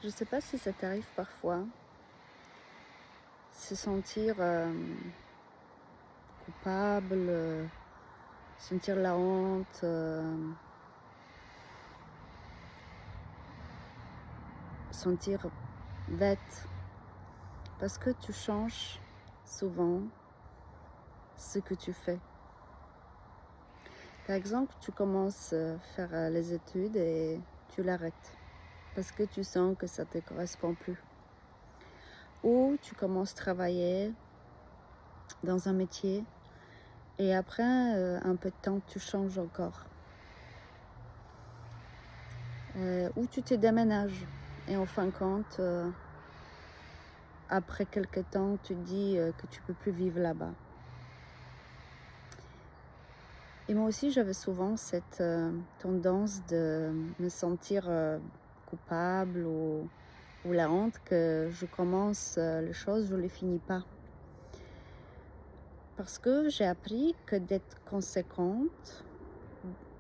Je ne sais pas si ça t'arrive parfois, se sentir coupable, sentir la honte, sentir bête, parce que tu changes souvent ce que tu fais. Par exemple, tu commences à faire les études et tu l'arrêtes parce que tu sens que ça ne te correspond plus. Ou tu commences à travailler dans un métier et après un peu de temps, tu changes encore. Ou tu te déménages et en fin de compte, après quelques temps, tu te dis que tu ne peux plus vivre là-bas. Et moi aussi, j'avais souvent cette tendance de me sentir coupable ou la honte que je commence les choses, je ne les finis pas. Parce que j'ai appris que d'être conséquente,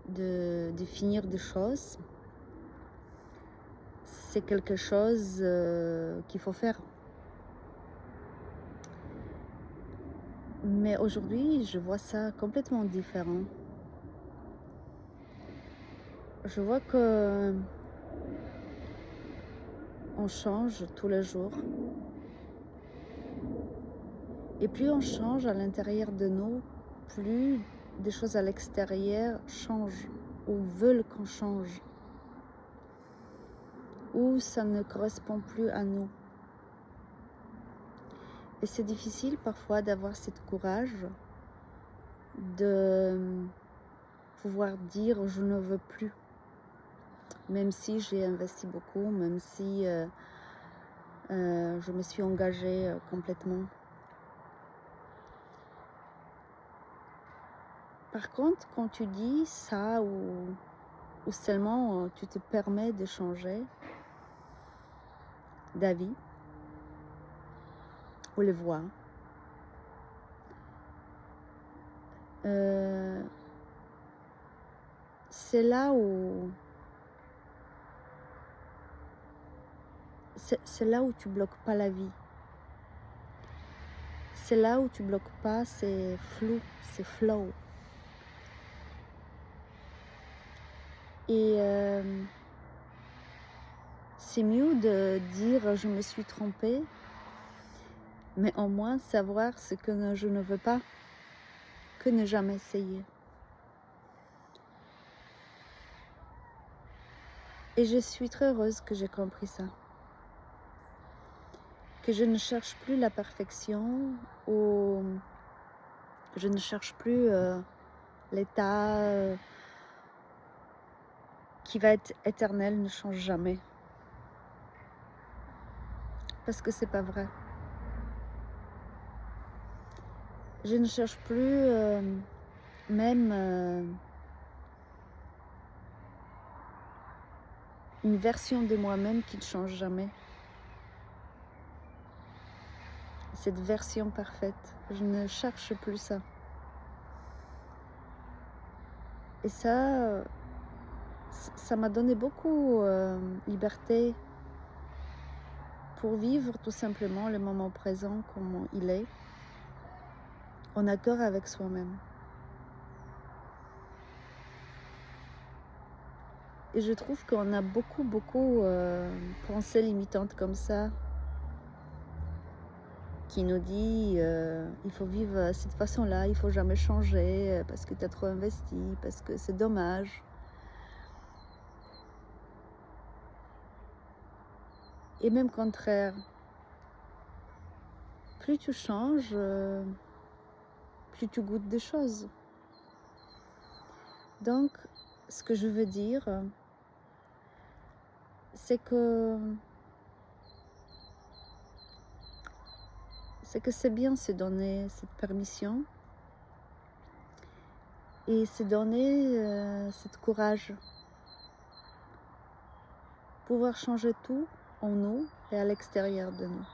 de finir des choses, c'est quelque chose qu'il faut faire. Mais aujourd'hui, je vois ça complètement différent. Je vois que on change tous les jours. Et plus on change à l'intérieur de nous, plus des choses à l'extérieur changent ou veulent qu'on change. Ou ça ne correspond plus à nous. Et c'est difficile parfois d'avoir ce courage de pouvoir dire je ne veux plus. Même si j'ai investi beaucoup, même si je me suis engagée complètement. Par contre, quand tu dis ça ou seulement tu te permets de changer d'avis ou les voix, c'est là où tu bloques pas la vie. C'est là où tu bloques pas, c'est flou, c'est flow. Et c'est mieux de dire je me suis trompée, mais au moins savoir ce que je ne veux pas, que ne jamais essayer. Et je suis très heureuse que j'ai compris ça. Que je ne cherche plus la perfection ou je ne cherche plus l'état qui va être éternel, ne change jamais. Parce que c'est pas vrai. Je ne cherche plus même une version de moi-même qui ne change jamais. Cette version parfaite, je ne cherche plus ça. Et ça m'a donné beaucoup liberté pour vivre tout simplement le moment présent comme il est, en accord avec soi-même. Et je trouve qu'on a beaucoup pensées limitantes comme ça, qui nous dit il faut vivre cette façon-là, il faut jamais changer parce que tu as trop investi, parce que c'est dommage. Et même contraire, plus tu changes, plus tu goûtes des choses. Donc, ce que je veux dire, c'est que c'est bien se donner cette permission et se donner cette courage. Pouvoir changer tout en nous et à l'extérieur de nous.